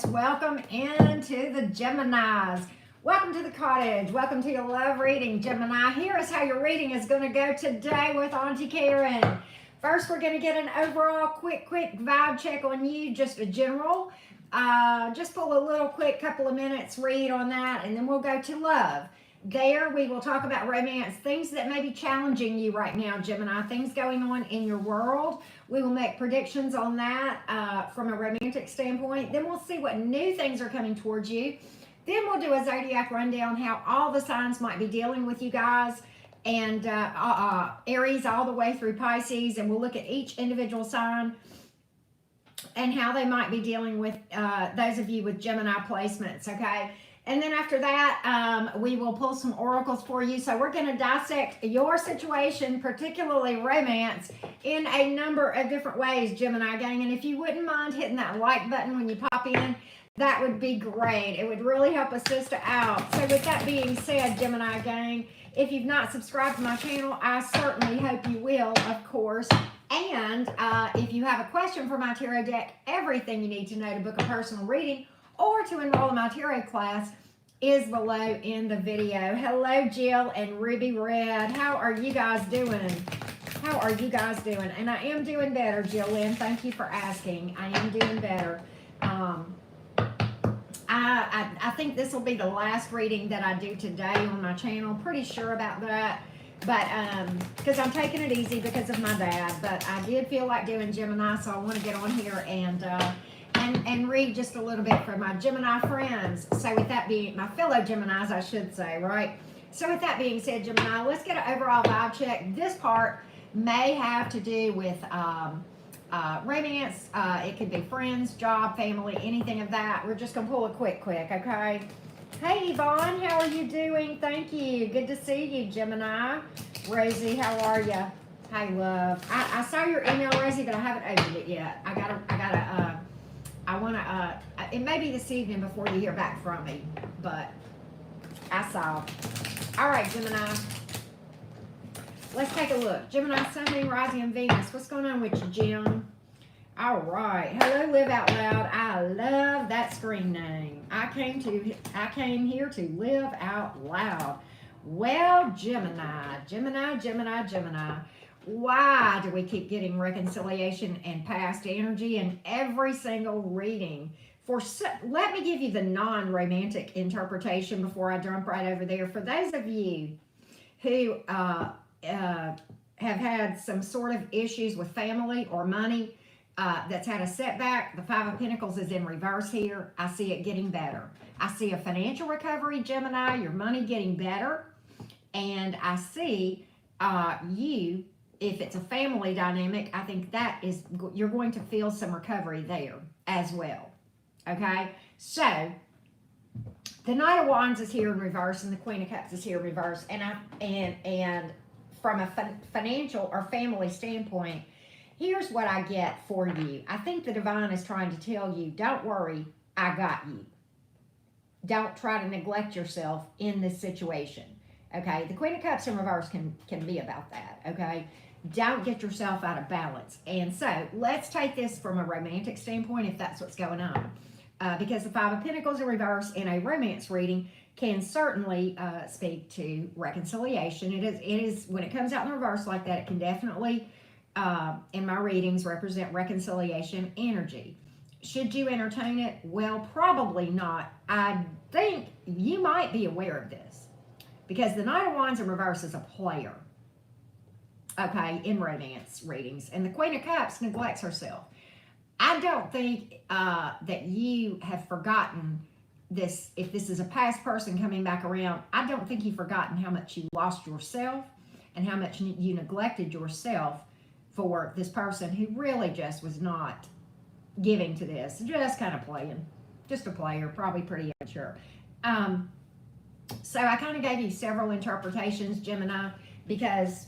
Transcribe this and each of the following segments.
Yes, welcome into the Geminis. Welcome to the cottage. Welcome to your love reading, Gemini. Here is how your reading is going to go today with Auntie Karen. First, we're going to get an overall quick vibe check on you, just a general. Just pull a little quick couple of minutes read on that, and then we'll go to love. There, we will talk about romance, things that may be challenging you right now, Gemini, things going on in your world. We will make predictions on that from a romantic standpoint. Then we'll see what new things are coming towards you. Then we'll do a Zodiac rundown, how all the signs might be dealing with you guys, and Aries all the way through Pisces, and we'll look at each individual sign and how they might be dealing with those of you with Gemini placements, okay? And then after that, we will pull some oracles for you. So we're going to dissect your situation, particularly romance, in a number of different ways, Gemini gang. And if you wouldn't mind hitting that like button when you pop in, that would be great. It would really help a sister out. So with that being said, Gemini gang, if you've not subscribed to my channel, I certainly hope you will, of course. And if you have a question for my tarot deck, everything you need to know to book a personal reading or to enroll in my tarot class is below in the video. Hello, Jill and Ruby Red. How are you guys doing? How are you guys doing? And I am doing better, Jill Lynn. Thank you for asking. I am doing better. I think this will be the last reading that I do today on my channel. Pretty sure about that. But because I'm taking it easy because of my dad. But I did feel like doing Gemini, so I want to get on here and read just a little bit for my Gemini friends. So with that being, my fellow Geminis, I should say, right? So with that being said, Gemini, let's get an overall vibe check. This part may have to do with romance. It could be friends, job, family, anything of that. We're just going to pull a quick, okay? Hey, Yvonne, how are you doing? Thank you. Good to see you, Gemini. Rosie, how are you? Hey, love. I saw your email, Rosie, but I haven't opened it yet. I want to, it may be this evening before you hear back from me, but I saw. All right, Gemini. Let's take a look. Gemini, Sun, Moon, Rising, and Venus. What's going on with you, Jim? All right. Hello, Live Out Loud. I love that screen name. I came here to live out loud. Well, Gemini. Why do we keep getting reconciliation and past energy in every single reading? Let me give you the non-romantic interpretation before I jump right over there. For those of you who have had some sort of issues with family or money that's had a setback, the Five of Pentacles is in reverse here. I see it getting better. I see a financial recovery, Gemini, your money getting better. And I see you, if it's a family dynamic, I think that is, you're going to feel some recovery there as well. Okay? So, the Knight of Wands is here in reverse and the Queen of Cups is here in reverse. And from a financial or family standpoint, here's what I get for you. I think the divine is trying to tell you, don't worry, I got you. Don't try to neglect yourself in this situation. Okay, the Queen of Cups in reverse can be about that, okay? Don't get yourself out of balance. And so, let's take this from a romantic standpoint if that's what's going on. Because the Five of Pentacles in reverse in a romance reading can certainly speak to reconciliation. It is, when it comes out in reverse like that, it can definitely, in my readings, represent reconciliation energy. Should you entertain it? Well, probably not. I think you might be aware of this. Because the Knight of Wands in reverse is a player, okay, in romance readings. And the Queen of Cups neglects herself. I don't think that you have forgotten this. If this is a past person coming back around, I don't think you've forgotten how much you lost yourself and how much you neglected yourself for this person who really just was not giving to this. Just kind of playing. Just a player, probably pretty immature. So I kind of gave you several interpretations, Gemini, because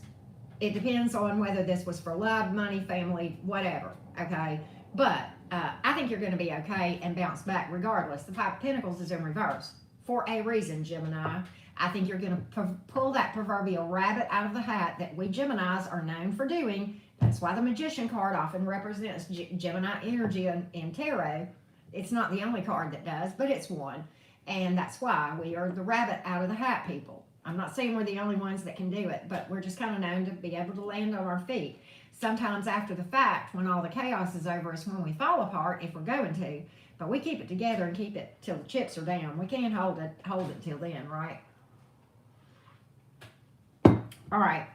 it depends on whether this was for love, money, family, whatever, okay? But I think you're going to be okay and bounce back regardless. The Five of Pentacles is in reverse for a reason, Gemini. I think you're going to pull that proverbial rabbit out of the hat that we Geminis are known for doing. That's why the Magician card often represents Gemini energy in tarot. It's not the only card that does, but it's one. And that's why we are the rabbit out of the hat people. I'm not saying we're the only ones that can do it, but we're just kind of known to be able to land on our feet. Sometimes after the fact, when all the chaos is over, is when we fall apart if we're going to. But we keep it together and keep it till the chips are down. We can't hold it till then, right? All right.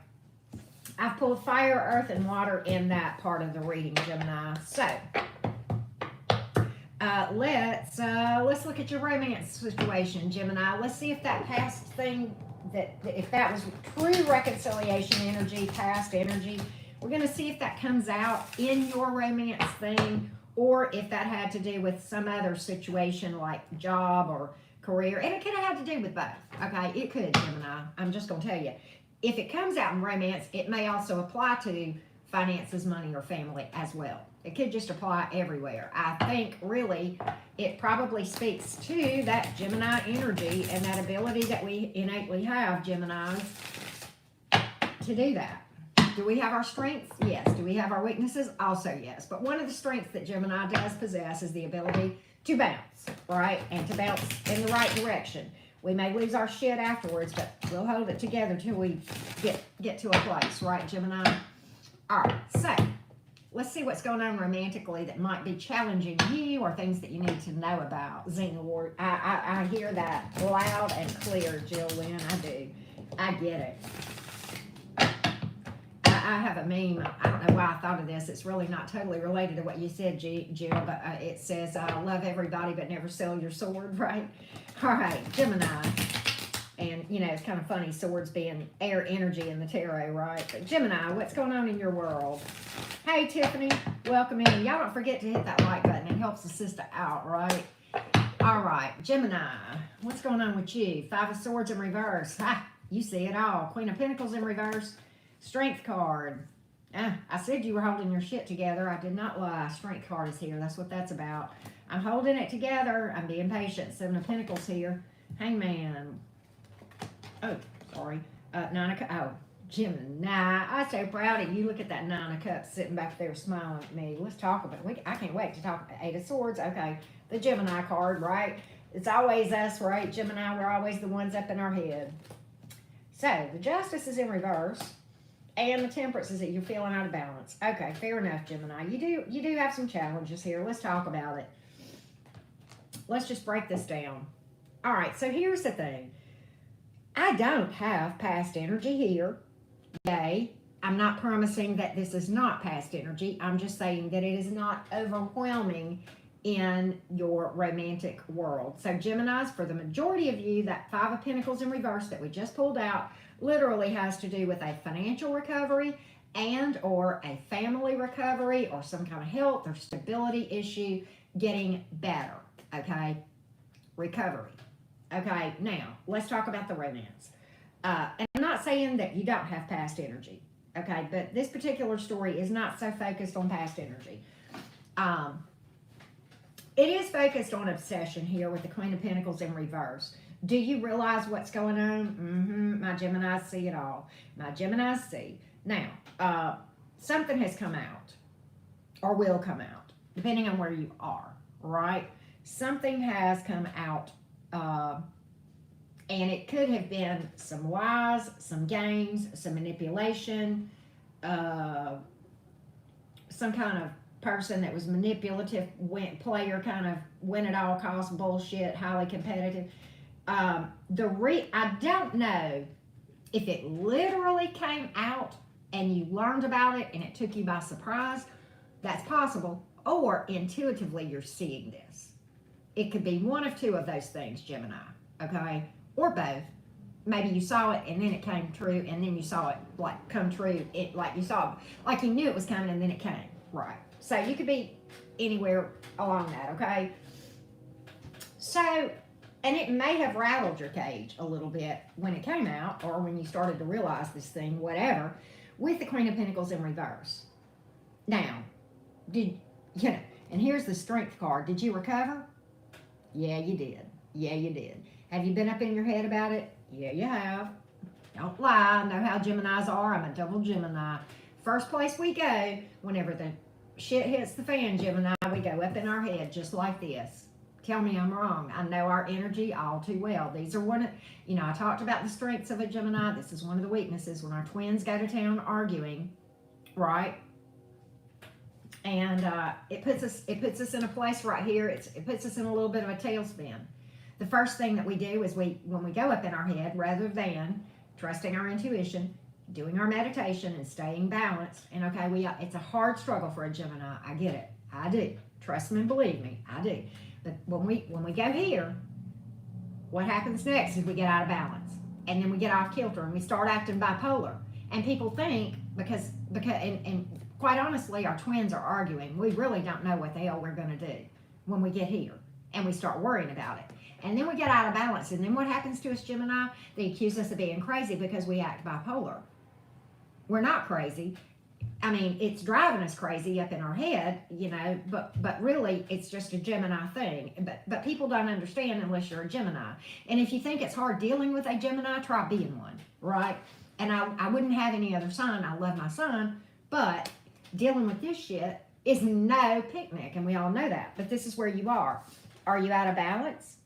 I've pulled fire, earth, and water in that part of the reading, Gemini. So let's look at your romance situation, Gemini. Let's see if that past thing, if that was true reconciliation energy, past energy. We're going to see if that comes out in your romance thing, or if that had to do with some other situation like job or career. And it could have had to do with both. Okay, it could, Gemini. I'm just going to tell you. If it comes out in romance, it may also apply to finances, money, or family as well. It could just apply everywhere. I think really it probably speaks to that Gemini energy and that ability that we innately have, Geminis, to do that. Do we have our strengths? Yes. Do we have our weaknesses? Also yes. But one of the strengths that Gemini does possess is the ability to bounce, right? And to bounce in the right direction. We may lose our shit afterwards, but we'll hold it together till we get to a place, right, Gemini? All right, so let's see what's going on romantically that might be challenging you or things that you need to know about. Xenaward, I hear that loud and clear, Jill Lynn. I do. I get it. I have a meme. I don't know why I thought of this. It's really not totally related to what you said, Jill, but it says, love everybody but never sell your sword, right? All right, Gemini. And, you know, it's kind of funny, swords being air energy in the tarot, right? But Gemini, what's going on in your world? Hey, Tiffany, welcome in. Y'all don't forget to hit that like button. It helps the sister out, right? All right, Gemini, what's going on with you? Five of Swords in reverse. Ha, you see it all. Queen of Pentacles in reverse. Strength card. I said you were holding your shit together. I did not lie. Strength card is here. That's what that's about. I'm holding it together. I'm being patient. Seven of Pentacles here. Hangman. Oh, sorry. Nine of Cups. Oh, Gemini. I'm so proud of you. Look at that Nine of Cups sitting back there smiling at me. Let's talk about it. I can't wait to talk about Eight of Swords. Okay. The Gemini card, right? It's always us, right? Gemini, we're always the ones up in our head. So, the Justice is in reverse. And the Temperance is that you're feeling out of balance. Okay, fair enough, Gemini. You do have some challenges here. Let's talk about it. Let's just break this down. All right, so here's the thing. I don't have past energy here. Yay. I'm not promising that this is not past energy. I'm just saying that it is not overwhelming in your romantic world. So Geminis, for the majority of you, that Five of Pentacles in reverse that we just pulled out literally has to do with a financial recovery and or a family recovery or some kind of health or stability issue getting better, okay? Recovery. Okay, now, let's talk about the romance. And I'm not saying that you don't have past energy, okay? But this particular story is not so focused on past energy. It is focused on obsession here with the Queen of Pentacles in reverse. Do you realize what's going on? My Geminis see it all. My Geminis see. Now, something has come out or will come out, depending on where you are, right? Something has come out, and it could have been some lies, some games, some manipulation, some kind of person that was manipulative, player, kind of win at all costs bullshit, highly competitive. I don't know if it literally came out and you learned about it and it took you by surprise. That's possible. Or intuitively you're seeing this. It could be one of two of those things, Gemini. Okay? Or both. Maybe you saw it and then it came true, and then you saw it like come true. Like you knew it was coming and then it came. Right. So you could be anywhere along that, okay? So, and it may have rattled your cage a little bit when it came out or when you started to realize this thing, whatever, with the Queen of Pentacles in reverse. Now, and here's the Strength card. Did you recover? Yeah, you did. Yeah, you did. Have you been up in your head about it? Yeah, you have. Don't lie. I know how Geminis are. I'm a double Gemini. First place we go whenever the shit hits the fan, Gemini. We go up in our head just like this. Tell me I'm wrong. I know our energy all too well. These are one of, I talked about the strengths of a Gemini. This is one of the weaknesses when our twins go to town arguing, right? And it puts us in a place right here. It puts us in a little bit of a tailspin. The first thing that we do is when we go up in our head, rather than trusting our intuition, doing our meditation and staying balanced. And okay, it's a hard struggle for a Gemini. I get it. I do. Trust me and believe me, I do. But when we go here, what happens next is we get out of balance, and then we get off kilter, and we start acting bipolar. And people think because and quite honestly, our twins are arguing. We really don't know what the hell we're going to do when we get here, and we start worrying about it. And then we get out of balance, and then what happens to us, Gemini? They accuse us of being crazy because we act bipolar. We're not crazy. I mean, it's driving us crazy up in our head, but really it's just a Gemini thing. But people don't understand unless you're a Gemini. And if you think it's hard dealing with a Gemini, try being one, right? And I wouldn't have any other sign. I love my son, but dealing with this shit is no picnic, and we all know that. But this is where you are. Are you out of balance?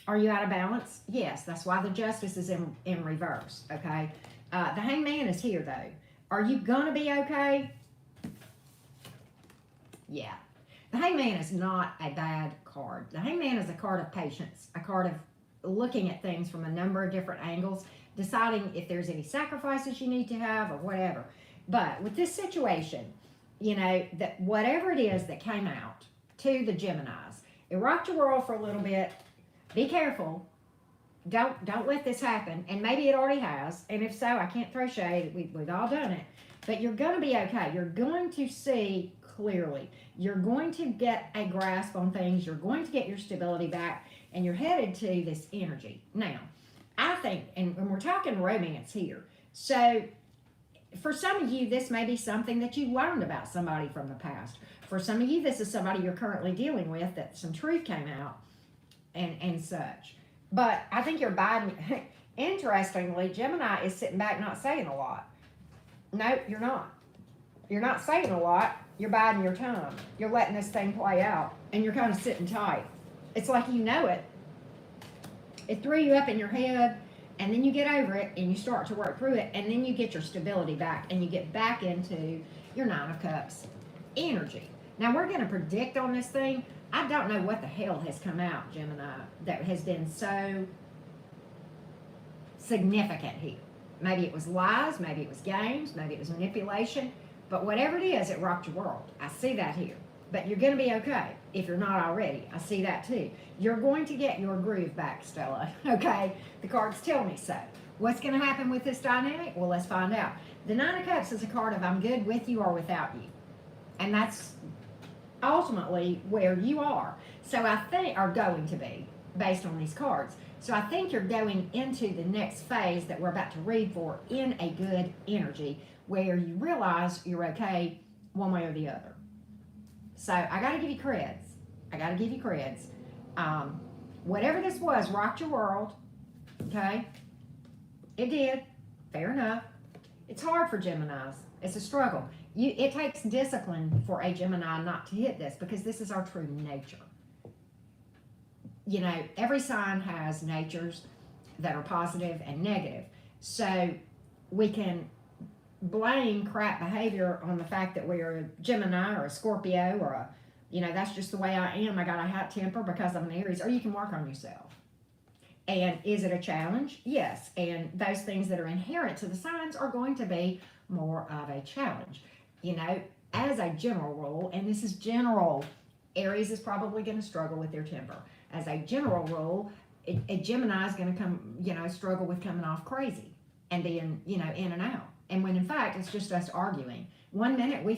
Are you out of balance? Yes, that's why the Justice is in reverse, okay? The Hangman is here, though. Are you going to be okay? Yeah. The Hangman is not a bad card. The Hangman is a card of patience, a card of looking at things from a number of different angles, deciding if there's any sacrifices you need to have or whatever. But with this situation, that whatever it is that came out to the Geminis, it rocked your world for a little bit. Be careful. Don't let this happen. And maybe it already has. And if so, I can't throw shade. We've all done it. But you're going to be okay. You're going to see clearly. You're going to get a grasp on things. You're going to get your stability back. And you're headed to this energy. Now, I think, and we're talking romance here. So, for some of you, this may be something that you learned about somebody from the past. For some of you, this is somebody you're currently dealing with that some truth came out and such. But I think you're biding. Interestingly, Gemini is sitting back not saying a lot. No, you're not. You're not saying a lot. You're biding your time. You're letting this thing play out. And you're kind of sitting tight. It's like you know it. It threw you up in your head. And then you get over it. And you start to work through it. And then you get your stability back. And you get back into your Nine of Cups energy. Now, we're going to predict on this thing. I don't know what the hell has come out, Gemini, that has been so significant here. Maybe it was lies, maybe it was games, maybe it was manipulation, but whatever it is, it rocked your world. I see that here. But you're going to be okay if you're not already. I see that too. You're going to get your groove back, Stella, okay? The cards tell me so. What's going to happen with this dynamic? Well, let's find out. The Nine of Cups is a card of I'm good with you or without you. And that's ultimately where you are. So I think are going to be based on these cards. So I think you're going into the next phase that we're about to read for in a good energy where you realize you're okay one way or the other. So I got to give you creds. Whatever this was rocked your world. Okay? It did. Fair enough. It's hard for Geminis. It's a struggle. It takes discipline for a Gemini not to hit this because this is our true nature. Every sign has natures that are positive and negative. So we can blame crap behavior on the fact that we're a Gemini or a Scorpio or that's just the way I am. I got a hot temper because I'm an Aries. Or you can work on yourself. And is it a challenge? Yes. And those things that are inherent to the signs are going to be more of a challenge. As a general rule, and this is general, Aries is probably going to struggle with their temper. As a general rule, a Gemini is going to come, struggle with coming off crazy and being, in and out. And when in fact, it's just us arguing. One minute we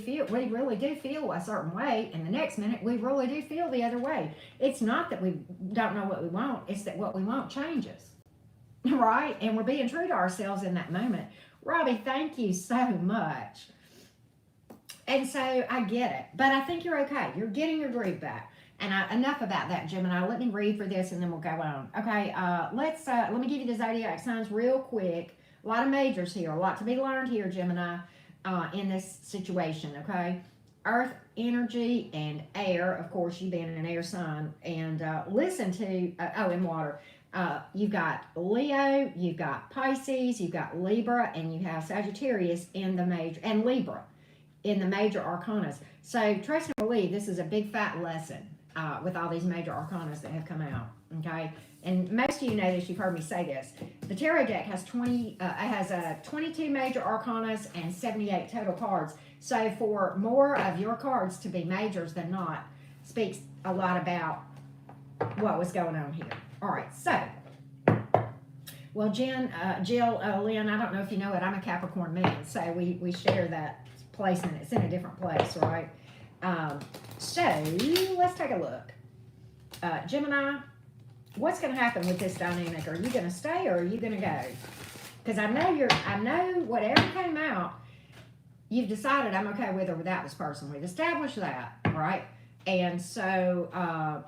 really do feel a certain way, and the next minute we really do feel the other way. It's not that we don't know what we want, it's that what we want changes. Right? And we're being true to ourselves in that moment. Robbie, thank you so much. And so I get it, but I think you're okay. You're getting your groove back. And enough about that, Gemini. Let me read for this, and then we'll go on. Okay, let me give you the zodiac signs real quick. A lot of majors here, a lot to be learned here, Gemini, in this situation. Okay, earth energy and air, of course, you being an air sign, and listen to, and water. You've got Leo, you've got Pisces, you've got Libra, and you have Sagittarius in the major, and Libra in the major arcanas. So trust and believe, this is a big fat lesson with all these major arcanas that have come out. Okay, and most of you know this. You've heard me say this. The tarot deck has 22 major arcanas and 78 total cards. So for more of your cards to be majors than not, speaks a lot about what was going on here. All right, so, well, Jill, Lynn, I don't know if you know it, I'm a Capricorn man, so we share that placement. It's in a different place, right? So let's take a look. Gemini, what's going to happen with this dynamic? Are you going to stay or are you going to go? Because I know whatever came out, you've decided I'm okay with or without this person. We've established that, right? And so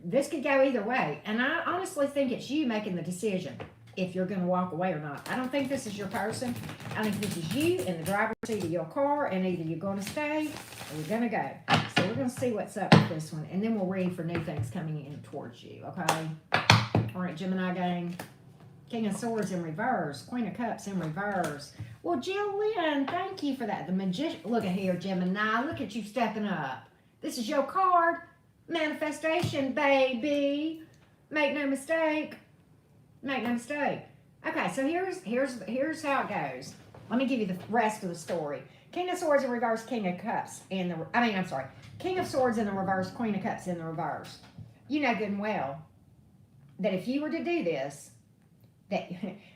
this could go either way. And I honestly think it's you making the decision if you're going to walk away or not. I don't think this is your person. I think this is you in the driver's seat of your car, and either you're going to stay or you're going to go. So we're going to see what's up with this one, and then we'll read for new things coming in towards you, okay? All right, Gemini gang. King of Swords in reverse. Queen of Cups in reverse. Well, Jill Lynn, thank you for that. The Magician. Look at here, Gemini. Look at you stepping up. This is your card. Manifestation, baby. Make no mistake. Make no mistake. Okay, so here's how it goes. Let me give you the rest of the story. King of Swords in reverse, King of Cups in the... King of Swords in the reverse, Queen of Cups in the reverse. You know good and well that if you were to do this, that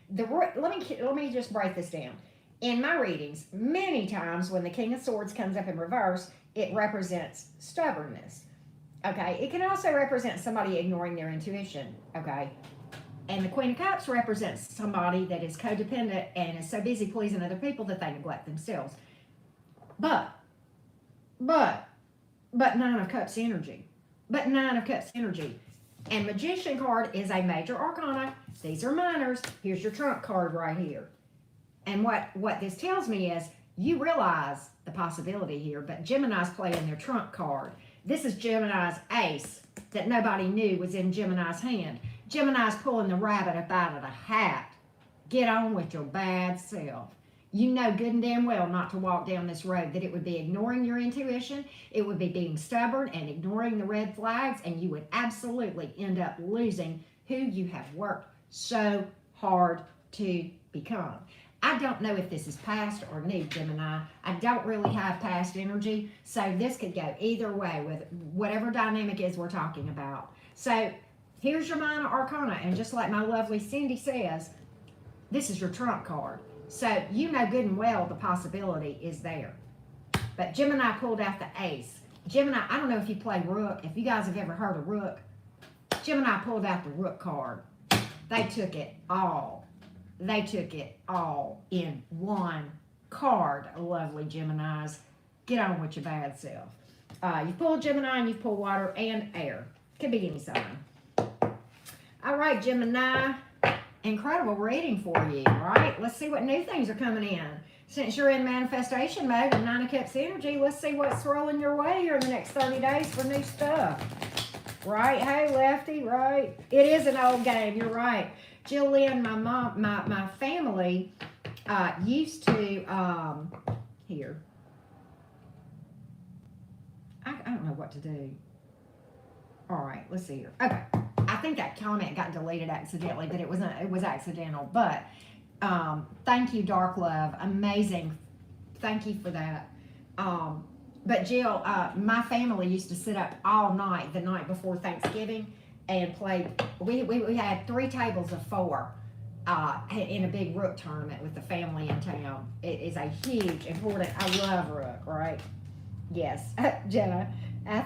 let me just break this down. In my readings, many times when the King of Swords comes up in reverse, it represents stubbornness. Okay, it can also represent somebody ignoring their intuition. Okay, and the Queen of Cups represents somebody that is codependent and is so busy pleasing other people that they neglect themselves. But Nine of Cups energy. But Nine of Cups energy. And Magician card is a major arcana. These are minors. Here's your trump card right here. And what this tells me is you realize the possibility here, but Gemini's playing their trump card. This is Gemini's ace that nobody knew was in Gemini's hand. Gemini's pulling the rabbit up out of the hat. Get on with your bad self. You know good and damn well not to walk down this road, that it would be ignoring your intuition, it would be being stubborn and ignoring the red flags, and you would absolutely end up losing who you have worked so hard to become. I don't know if this is past or new, Gemini. I don't really have past energy, so this could go either way with whatever dynamic is we're talking about. So here's your minor arcana, and just like my lovely Cindy says, this is your trump card. So you know good and well the possibility is there. But Gemini pulled out the ace. Gemini, I don't know if you play Rook. If you guys have ever heard of Rook, Gemini pulled out the Rook card. They took it all. They took it all in one card, lovely Geminis. Get on with your bad self. You pull Gemini and you pull water and air. Could be any sign. All right, Gemini. Incredible reading for you, right? Let's see what new things are coming in. Since you're in manifestation mode and Nine of Cups energy, let's see what's rolling your way here in the next 30 days for new stuff. Right? Hey, Lefty, right? It is an old game. You're right. Jillian, my mom, my family used to, here. I don't know what to do. All right, let's see here. Okay. I think that comment got deleted accidentally, but it was accidental. But thank you, Dark Love. Amazing. Thank you for that. But Jill, my family used to sit up all night the night before Thanksgiving and play. We had 3 tables of 4 in a big Rook tournament with the family in town. It is a huge, important. I love Rook, right? Yes, Jenna,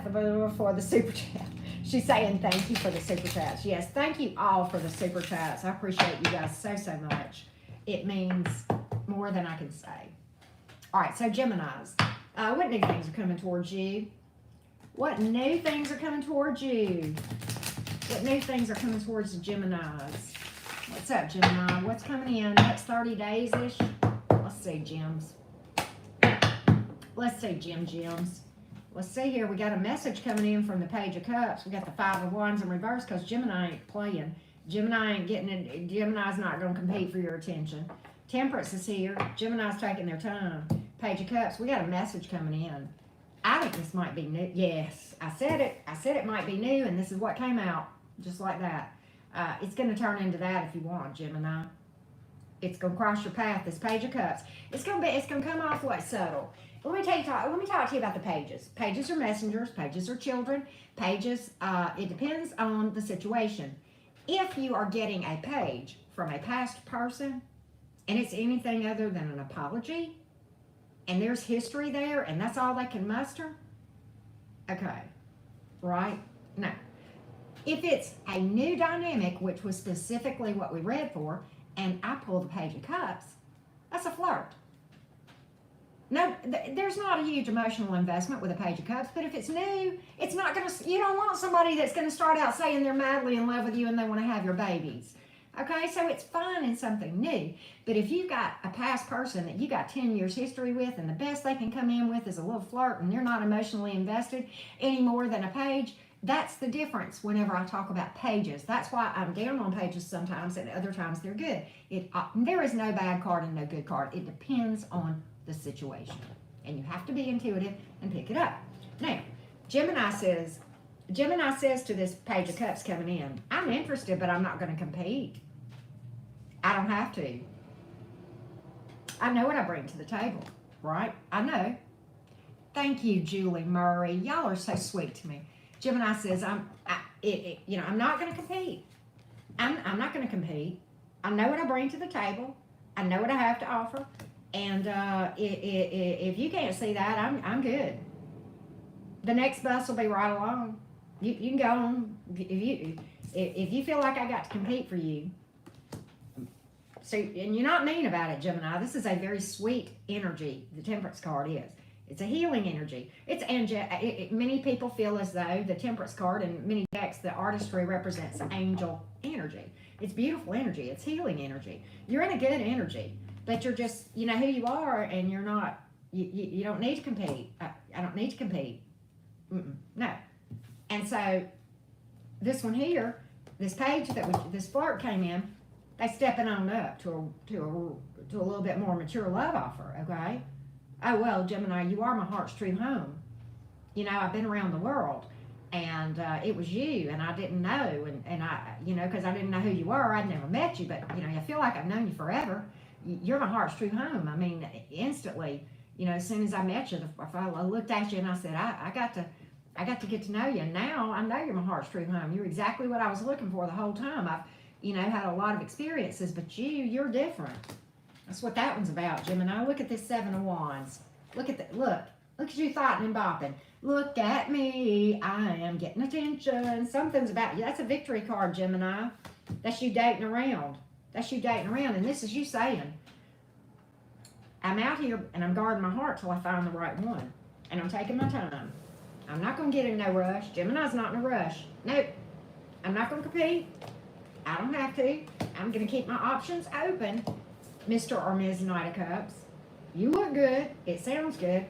for the super chat. She's saying thank you for the super chats. Yes, thank you all for the super chats. I appreciate you guys so much. It means more than I can say. All right, so Geminis. What new things are coming towards you? What new things are coming towards you? What new things are coming towards the Geminis? What's up, Gemini? What's coming in next 30 days-ish? Let's see, Gems. Let's see, Gems. Let's see here. We got a message coming in from the Page of Cups. We got the Five of Wands in reverse because Gemini ain't playing. Gemini ain't getting it. Gemini's not going to compete for your attention. Temperance is here. Gemini's taking their time. Page of Cups. We got a message coming in. I think this might be new. Yes, I said it. I said it might be new, and this is what came out. Just like that. It's going to turn into that if you want, Gemini. It's going to cross your path, this Page of Cups. It's going to come off like subtle. Let me talk to you about the pages. Pages are messengers. Pages are children. Pages, it depends on the situation. If you are getting a page from a past person, and it's anything other than an apology, and there's history there, and that's all they can muster, okay, right? No. If it's a new dynamic, which was specifically what we read for, and I pull the Page of Cups, that's a flirt. No, there's not a huge emotional investment with a Page of Cups, but if it's new, it's not going to, you don't want somebody that's going to start out saying they're madly in love with you and they want to have your babies. Okay, so it's fine in something new. But if you've got a past person that you got 10 years history with, and the best they can come in with is a little flirt, and they're not emotionally invested any more than a page, that's the difference whenever I talk about pages. That's why I'm down on pages sometimes, and other times they're good. There is no bad card and no good card. It depends on the situation. And you have to be intuitive and pick it up. Now, Gemini says to this Page of Cups coming in, I'm interested, but I'm not going to compete. I don't have to. I know what I bring to the table, right? I know. Thank you, Julie Murray. Y'all are so sweet to me. Gemini says, I'm not going to compete. I'm not going to compete. I know what I bring to the table. I know what I have to offer. And if you can't see that, I'm good. The next bus will be right along. You can go on. If you feel like I got to compete for you. So, and you're not mean about it, Gemini. This is a very sweet energy. The Temperance card is. It's a healing energy. Many people feel as though the Temperance card in many decks, the artistry represents angel energy. It's beautiful energy. It's healing energy. You're in a good energy, but you're just, you know who you are, and you're not. You don't need to compete. I don't need to compete. No. And so this one here, this page this flirt came in, they stepping on up to a little bit more mature love offer. Okay. Oh, well, Gemini, you are my heart's true home. You know, I've been around the world, and it was you, and I didn't know, and I, because I didn't know who you were. I'd never met you, but, I feel like I've known you forever. You're my heart's true home. I mean, instantly, as soon as I met you, I looked at you, and I said, I got to get to know you, and now I know you're my heart's true home. You're exactly what I was looking for the whole time. I've, had a lot of experiences, but you're different. That's what that one's about, Gemini. Look at this Seven of Wands. Look at you thoughting and bopping. Look at me. I am getting attention. Something's about you. That's a victory card, Gemini. That's you dating around. And this is you saying, I'm out here and I'm guarding my heart till I find the right one. And I'm taking my time. I'm not going to get in no rush. Gemini's not in a rush. Nope. I'm not going to compete. I don't have to. I'm going to keep my options open. Mr. or Ms. Knight of Cups, you look good. It sounds good,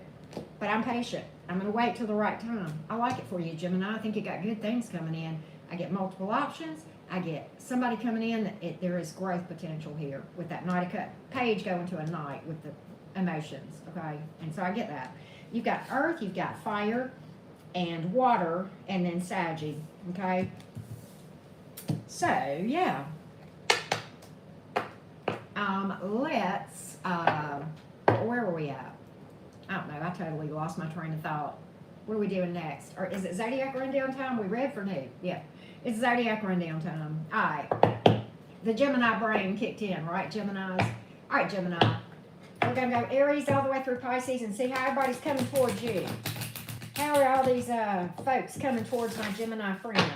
but I'm patient. I'm going to wait till the right time. I like it for you, Gemini. I think you got good things coming in. I get multiple options. I get somebody coming in. There is growth potential here with that Knight of Cups page going to a Knight with the emotions, okay? And so I get that. You've got earth, you've got fire, and water, and then Saggy, okay? So, yeah. Where were we at? I don't know. I totally lost my train of thought. What are we doing next? Or is it Zodiac rundown time? We read for new. Yeah. It's Zodiac rundown time. All right. The Gemini brain kicked in, right, Geminis? All right, Gemini. We're going to go Aries all the way through Pisces and see how everybody's coming towards you. How are all these folks coming towards my Gemini friends?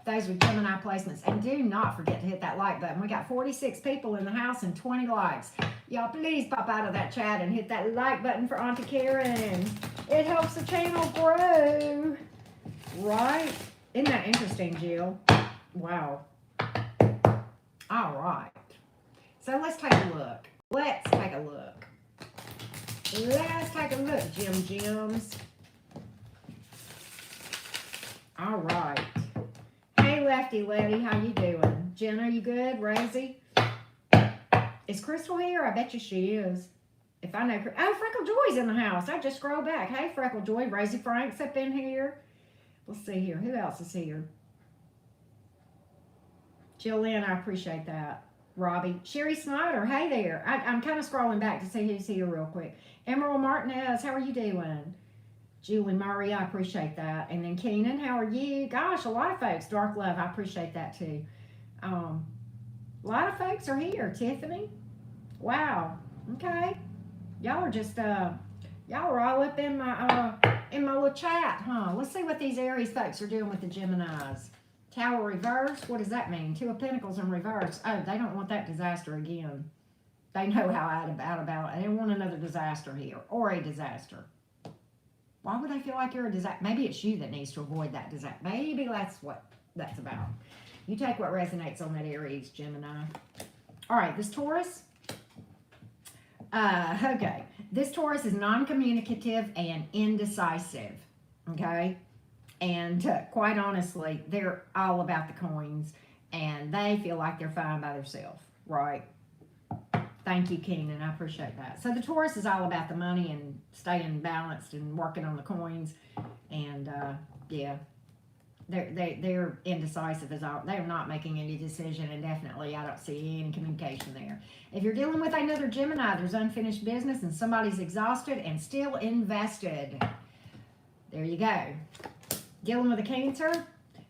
Those with Gemini placements. And do not forget to hit that like button. We got 46 people in the house and 20 likes. Y'all please pop out of that chat and hit that like button for Auntie Karen. It helps the channel grow. Right? Isn't that interesting, Jill? Wow. All right. So let's take a look. Let's take a look, Gems. All right. Hey, Lefty Letty, how you doing? Jenna, you good? Rosie? Is Crystal here? I bet you she is. If I know. Oh, Freckle Joy's in the house. I just scroll back. Hey, Freckle Joy. Rosie Frank's up in here. Let's see here. Who else is here? Jillian, I appreciate that. Robbie. Sherry Snyder, hey there. I'm kind of scrolling back to see who's here real quick. Emerald Martinez, how are you doing? Julie Murray, I appreciate that. And then Keenan, how are you? Gosh, a lot of folks. Dark Love, I appreciate that too. A lot of folks are here. Tiffany, wow. Okay, y'all are just y'all are all up in my little chat, huh? Let's see what these Aries folks are doing with the Geminis. Tower reverse, what does that mean? Two of Pentacles in reverse. Oh, they don't want that disaster again. They know how out about it. They don't want another disaster here, or a disaster. Why would they feel like you're a disaster? Maybe it's you that needs to avoid that disaster. Maybe that's what that's about. You take what resonates on that Aries, Gemini. All right, this Taurus. Okay, this Taurus is non-communicative and indecisive. Okay, and quite honestly, they're all about the coins, and they feel like they're fine by themselves, right? Thank you, Keenan. I appreciate that. So the Taurus is all about the money and staying balanced and working on the coins. And yeah, they're indecisive as all. They're not making any decision, and definitely I don't see any communication there. If you're dealing with another Gemini, there's unfinished business and somebody's exhausted and still invested. There you go. Dealing with a Cancer.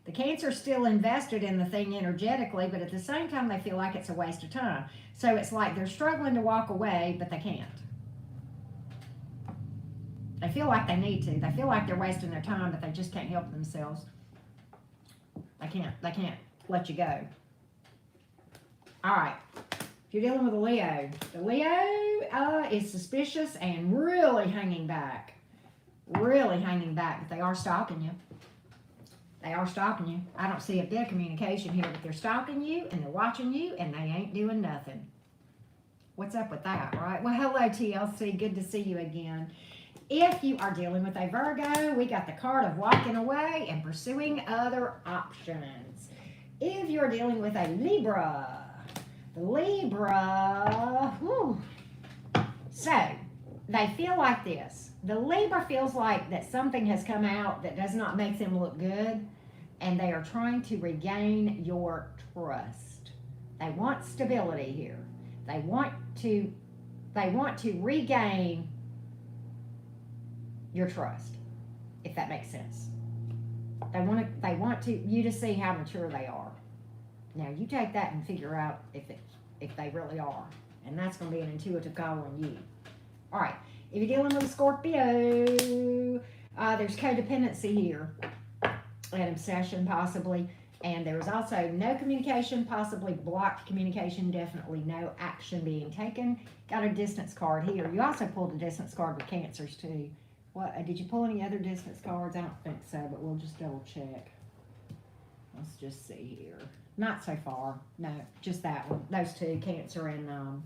The Cancer's still invested in the thing energetically, but at the same time, they feel like it's a waste of time. So it's like they're struggling to walk away, but they can't. They feel like they need to. They feel like they're wasting their time, but they just can't help themselves. They can't let you go. All right. If you're dealing with a Leo, the Leo is suspicious and really hanging back. Really hanging back, but they are stalking you. They are stalking you. I don't see a bit of communication here, but they're stalking you and they're watching you and they ain't doing nothing. What's up with that, right? Well, hello, TLC. Good to see you again. If you are dealing with a Virgo, we got the card of walking away and pursuing other options. If you're dealing with a Libra, the Libra, so they feel like this. The Libra feels like that something has come out that does not make them look good, and they are trying to regain your trust. They want stability here. They want to regain your trust, if that makes sense. They want you to see how mature they are. Now you take that and figure out if they really are, and that's going to be an intuitive call on you. All right. If you're dealing with a Scorpio, there's codependency here, an obsession possibly, and there's also no communication, possibly blocked communication, definitely no action being taken. Got a distance card here. You also pulled a distance card with Cancers too. What? Did you pull any other distance cards? I don't think so, but we'll just double check. Let's just see here. Not so far. No, just that one. Those two, Cancer and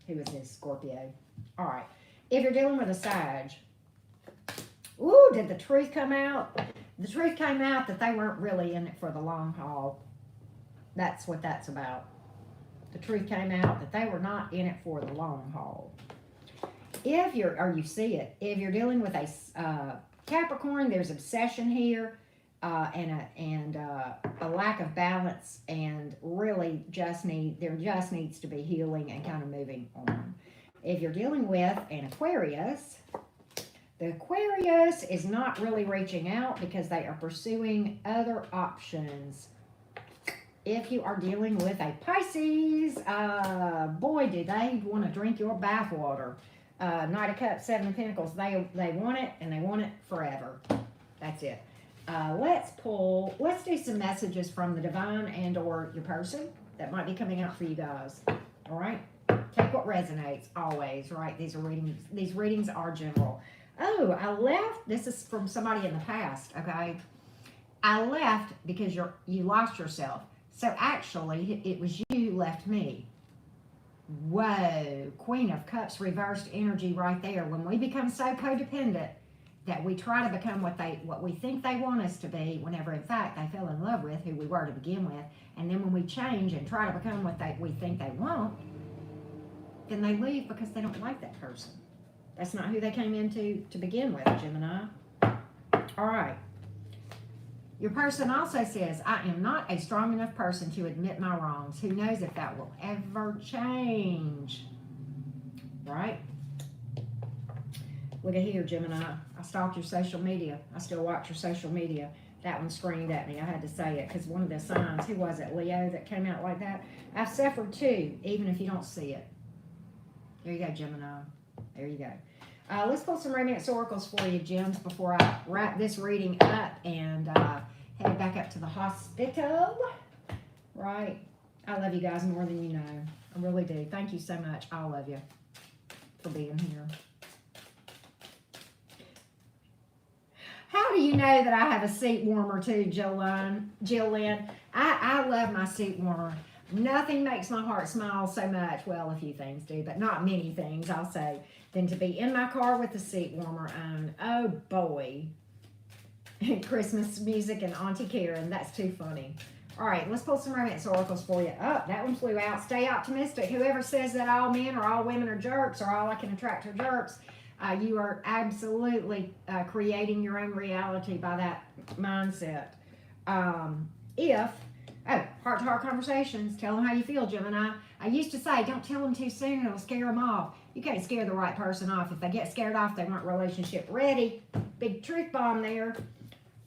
who is this? Scorpio. All right. If you're dealing with a Sag, ooh, did the truth come out? The truth came out that they weren't really in it for the long haul. That's what that's about. The truth came out that they were not in it for the long haul. If you're, or you see it, if you're dealing with a Capricorn, there's obsession here and a lack of balance, and really there just needs to be healing and kind of moving on. If you're dealing with an Aquarius, the Aquarius is not really reaching out because they are pursuing other options. If you are dealing with a Pisces, boy, do they want to drink your bathwater. Knight of Cups, Seven of Pentacles, they want it, and they want it forever. That's it. Let's do some messages from the divine and or your person that might be coming out for you guys. All right? Take what resonates, always, right? These readings are general. Oh, I left. This is from somebody in the past, okay? I left because you lost yourself. So actually, it was you who left me. Whoa, Queen of Cups reversed energy right there. When we become so codependent that we try to become what we think they want us to be, whenever in fact they fell in love with who we were to begin with, and then when we change and try to become what we think they want, then they leave because they don't like that person. That's not who they came into to begin with, Gemini. All right. Your person also says, I am not a strong enough person to admit my wrongs. Who knows if that will ever change? Right? Look at here, Gemini. I stalked your social media. I still watch your social media. That one screamed at me. I had to say it because one of the signs, who was it, Leo, that came out like that? I've suffered too, even if you don't see it. There you go, Gemini. There you go. Let's pull some romance oracles for you, Gems, before I wrap this reading up and head back up to the hospital. Right? I love you guys more than you know. I really do. Thank you so much, all of you, for being here. How do you know that I have a seat warmer too, Jill Lynn? I love my seat warmer. Nothing makes my heart smile so much. Well, a few things do, but not many things, I'll say, than to be in my car with the seat warmer on. Oh, boy. Christmas music and Auntie Karen. That's too funny. All right, let's pull some romance oracles for you. Oh, that one flew out. Stay optimistic. Whoever says that all men or all women are jerks or all I can attract are jerks, you are absolutely creating your own reality by that mindset. Heart-to-heart conversations. Tell them how you feel, Gemini. I used to say, don't tell them too soon. It'll scare them off. You can't scare the right person off. If they get scared off, they weren't relationship ready. Big truth bomb there.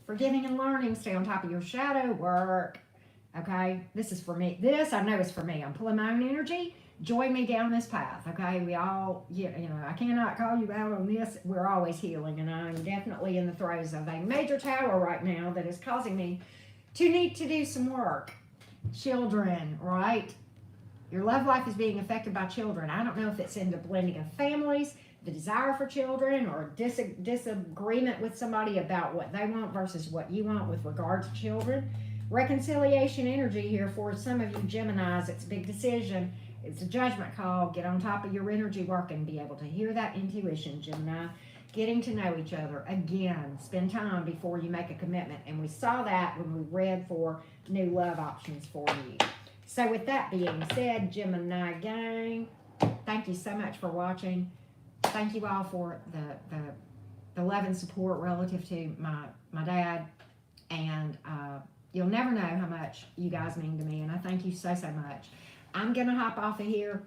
Forgiving and learning. Stay on top of your shadow work. Okay? This is for me. This, I know, is for me. I'm pulling my own energy. Join me down this path. Okay? We all, I cannot call you out on this. We're always healing. And I'm definitely in the throes of a major tower right now that is causing me to need to do some work. Children, right? Your love life is being affected by children. I don't know if it's in the blending of families, the desire for children, or disagreement with somebody about what they want versus what you want with regard to children. Reconciliation energy here for some of you Geminis. It's a big decision. It's a judgment call. Get on top of your energy work and be able to hear that intuition, Gemini. Getting to know each other. Again, spend time before you make a commitment. And we saw that when we read for new love options for you. So with that being said, Gemini gang, thank you so much for watching. Thank you all for the love and support relative to my dad. And you'll never know how much you guys mean to me. And I thank you so, so much. I'm going to hop off of here.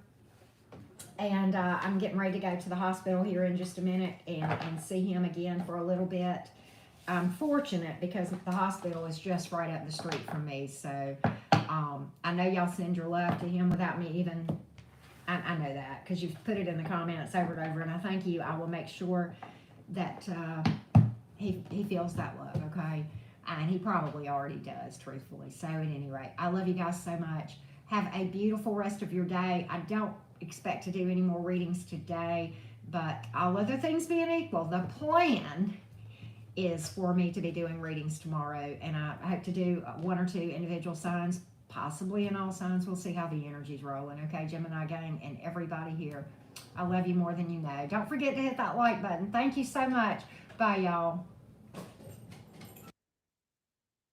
And I'm getting ready to go to the hospital here in just a minute and see him again for a little bit. I'm fortunate because the hospital is just right up the street from me. So I know y'all send your love to him without me even, I know that because you've put it in the comments over and over. And I thank you. I will make sure that he feels that love, okay? And he probably already does, truthfully. So at any rate, I love you guys so much. Have a beautiful rest of your day. I don't expect to do any more readings today, but all other things being equal, the plan is for me to be doing readings tomorrow, and I hope to do one or two individual signs, possibly in all signs. We'll see how the energy's rolling. Okay, Gemini gang and everybody here, I love you more than you know. Don't forget to hit that like button. Thank you so much. Bye, y'all.